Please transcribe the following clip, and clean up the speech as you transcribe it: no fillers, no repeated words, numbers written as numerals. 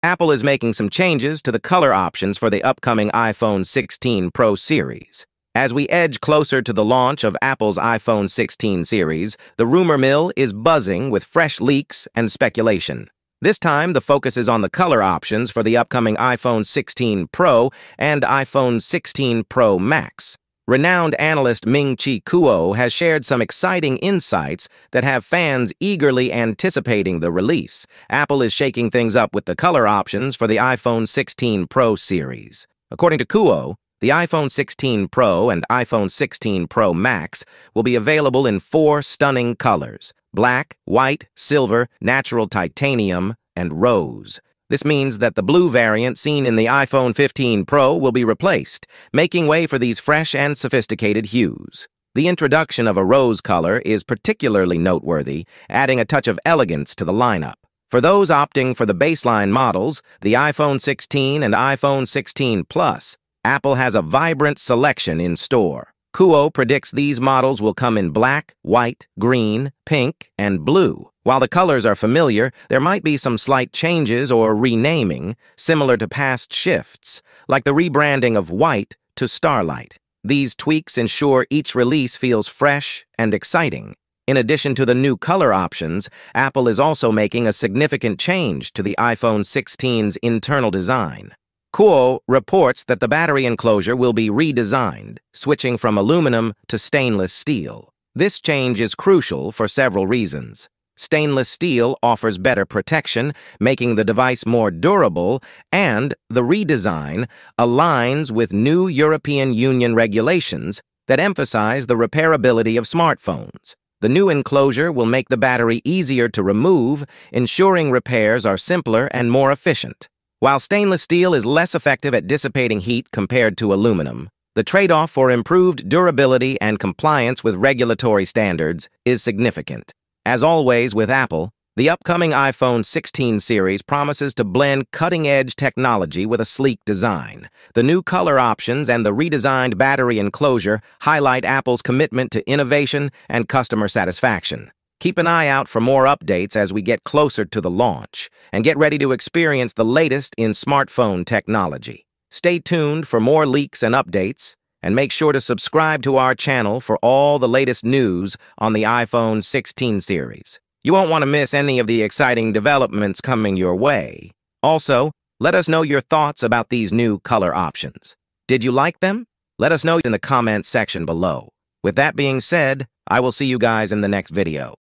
Apple is making some changes to the color options for the upcoming iPhone 16 Pro series. As we edge closer to the launch of Apple's iPhone 16 series, the rumor mill is buzzing with fresh leaks and speculation. This time, the focus is on the color options for the upcoming iPhone 16 Pro and iPhone 16 Pro Max. Renowned analyst Ming-Chi Kuo has shared some exciting insights that have fans eagerly anticipating the release. Apple is shaking things up with the color options for the iPhone 16 Pro series. According to Kuo, the iPhone 16 Pro and iPhone 16 Pro Max will be available in 4 stunning colors: black, white, silver, natural titanium, and rose. This means that the blue variant seen in the iPhone 15 Pro will be replaced, making way for these fresh and sophisticated hues. The introduction of a rose color is particularly noteworthy, adding a touch of elegance to the lineup. For those opting for the baseline models, the iPhone 16 and iPhone 16 Plus, Apple has a vibrant selection in store. Kuo predicts these models will come in black, white, green, pink, and blue. While the colors are familiar, there might be some slight changes or renaming, similar to past shifts, like the rebranding of white to Starlight. These tweaks ensure each release feels fresh and exciting. In addition to the new color options, Apple is also making a significant change to the iPhone 16's internal design. Kuo reports that the battery enclosure will be redesigned, switching from aluminum to stainless steel. This change is crucial for several reasons. Stainless steel offers better protection, making the device more durable, and the redesign aligns with new European Union regulations that emphasize the repairability of smartphones. The new enclosure will make the battery easier to remove, ensuring repairs are simpler and more efficient. While stainless steel is less effective at dissipating heat compared to aluminum, the trade-off for improved durability and compliance with regulatory standards is significant. As always with Apple, the upcoming iPhone 16 series promises to blend cutting-edge technology with a sleek design. The new color options and the redesigned battery enclosure highlight Apple's commitment to innovation and customer satisfaction. Keep an eye out for more updates as we get closer to the launch, and get ready to experience the latest in smartphone technology. Stay tuned for more leaks and updates, and make sure to subscribe to our channel for all the latest news on the iPhone 16 series. You won't want to miss any of the exciting developments coming your way. Also, let us know your thoughts about these new color options. Did you like them? Let us know in the comments section below. With that being said, I will see you guys in the next video.